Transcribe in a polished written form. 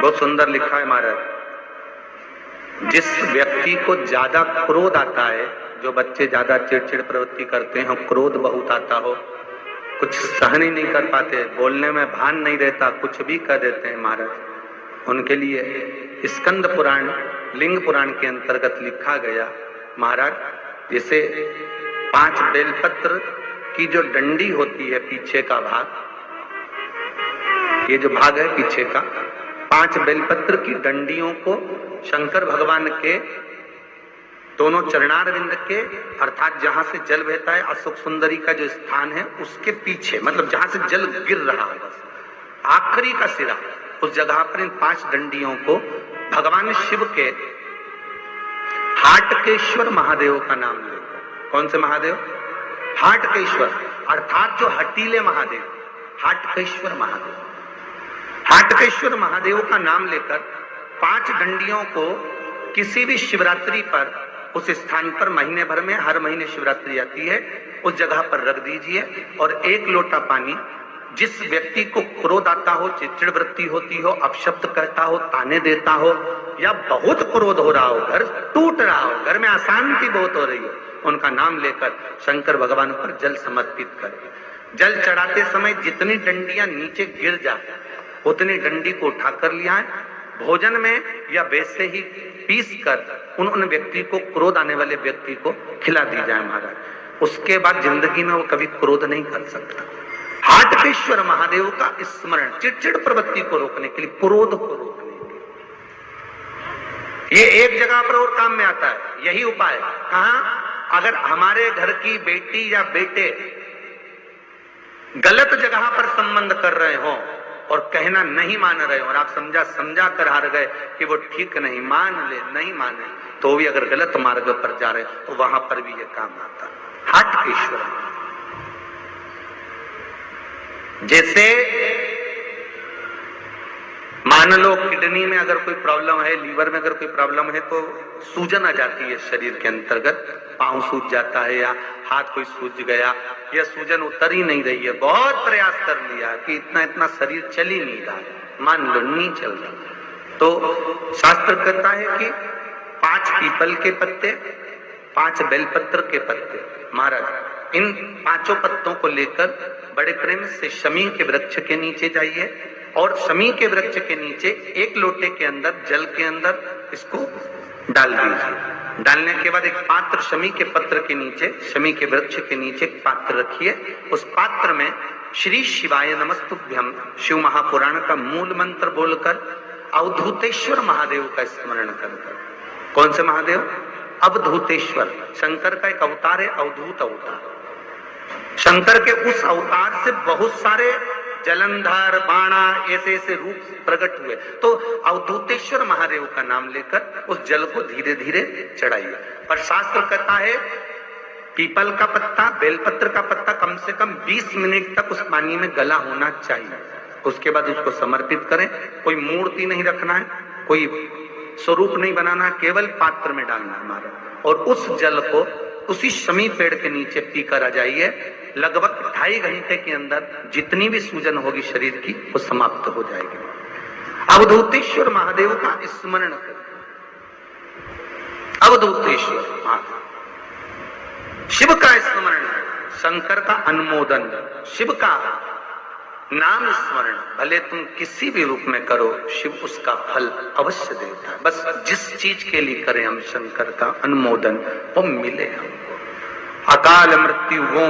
बहुत सुंदर लिखा है महाराज, जिस व्यक्ति को ज्यादा क्रोध आता है, जो बच्चे ज्यादा चिड़चिड़ प्रवृत्ति करते हैं, क्रोध बहुत आता हो, कुछ सहन ही नहीं कर पाते, बोलने में भान नहीं रहता, कुछ भी कर देते हैं महाराज, उनके लिए स्कंद पुराण लिंग पुराण के अंतर्गत लिखा गया महाराज, जैसे 5 बेलपत्र की जो डंडी होती है, पीछे का भाग, ये जो भाग है पीछे का, 5 बेलपत्र की डंडियों को शंकर भगवान के दोनों चरणारविंद के, अर्थात जहां से जल बहता है अशोक सुंदरी का जो स्थान है उसके पीछे, मतलब जहां से जल गिर रहा है बस आखिरी का सिरा, उस जगह पर इन 5 डंडियों को भगवान शिव के हाटकेश्वर महादेव का नाम लेकर, कौन से महादेव? हाटकेश्वर, अर्थात जो हटीले महादेव, हाटकेश्वर महादेव, हाटकेश्वर महादेव का नाम लेकर 5 डंडियों को किसी भी शिवरात्रि पर उस स्थान पर महीने भर में हर महीने शिवरात्रि आती है, उस जगह पर रख दीजिए और 1 लोटा पानी, जिस व्यक्ति को क्रोध आता हो, चिड़चिड़ वृत्ति होती हो, अपशब्द कहता हो, ताने देता हो, या बहुत क्रोध हो रहा हो, घर टूट रहा हो, घर में अशांति बहुत हो रही हो, उनका नाम लेकर शंकर भगवान पर जल समर्पित करें। जल चढ़ाते समय जितनी डंडियां नीचे गिर जाए उतनी डंडी को उठाकर लिया है, भोजन में या वैसे ही पीस कर उन व्यक्ति को, क्रोध आने वाले व्यक्ति को खिला दी जाए महाराज, उसके बाद जिंदगी में वो कभी क्रोध नहीं कर सकता। हाटकेश्वर महादेव का स्मरण चिड़चिड़ प्रवृत्ति को रोकने के लिए, क्रोध को रोकने के लिए, ये एक जगह पर और काम में आता है, यही उपाय। कहां? अगर हमारे घर की बेटी या बेटे गलत जगह पर संबंध कर रहे हो और कहना नहीं मान रहे हो और आप समझा कर हार गए कि वो ठीक नहीं, मान ले, नहीं माने, तो भी अगर गलत मार्ग पर जा रहे तो वहां पर भी ये काम आता है। हाटकेश्वर, जैसे मान लो किडनी में अगर कोई प्रॉब्लम है, लीवर में अगर कोई प्रॉब्लम है, तो सूजन आ जाती है शरीर के अंतर्गत, पांव सूज जाता है या हाथ कोई सूज गया, या सूजन उतर ही नहीं रही है, बहुत प्रयास कर लिया कि इतना शरीर चल ही नहीं रहा, मान लो नहीं चल रहा, तो शास्त्र कहता है कि 5 पीपल के पत्ते, 5 बेलपत्र के पत्ते, महाराज इन 5 पत्तों को लेकर बड़े प्रेम से शमी के वृक्ष के नीचे जाइए और शमी के वृक्ष के नीचे 1 लोटे के अंदर, जल के अंदर इसको डाल दीजिए। डालने के बाद एक पात्र, शमी के पत्र के नीचे, शमी के वृक्ष के नीचे एक पात्र रखिए, उस पात्र में श्री शिवाय नमस्तुभ्यम शिव महापुराण का मूल मंत्र बोलकर अवधूतेश्वर महादेव का स्मरण कर। कौन से महादेव? अवधूतेश्वर, शंकर का एक अवतार है, अवधूत अवतार। शंकर के उस अवतार से बहुत सारे जलंधर, बाणा, ऐसे रूप प्रकट हुए, तो अवधूतेश्वर महादेव का नाम लेकर उस जल को धीरे धीरे चढ़ाइए। पर शास्त्र कहता है पीपल का पत्ता, बेलपत्र का पत्ता कम से कम 20 मिनट तक उस पानी में गला होना चाहिए, उसके बाद उसको समर्पित करें। कोई मूर्ति नहीं रखना है, कोई स्वरूप नहीं बनाना, केवल पात्र में डालना है हमारा, और उस जल को उसी शमी पेड़ के नीचे पीकर आ जाइए। लगभग 2.5 घंटे के अंदर जितनी भी सूजन होगी शरीर की वो समाप्त हो जाएगी। अवधूतेश्वर महादेव का स्मरण करें। अवधूतेश्वर शिव का स्मरण, शंकर का अनुमोदन, शिव का नाम स्मरण, भले तुम किसी भी रूप में करो, शिव उसका फल अवश्य देता है। बस जिस चीज के लिए करें हम शंकर का अनुमोदन, वो मिले हमको। अकाल मृत्यु वो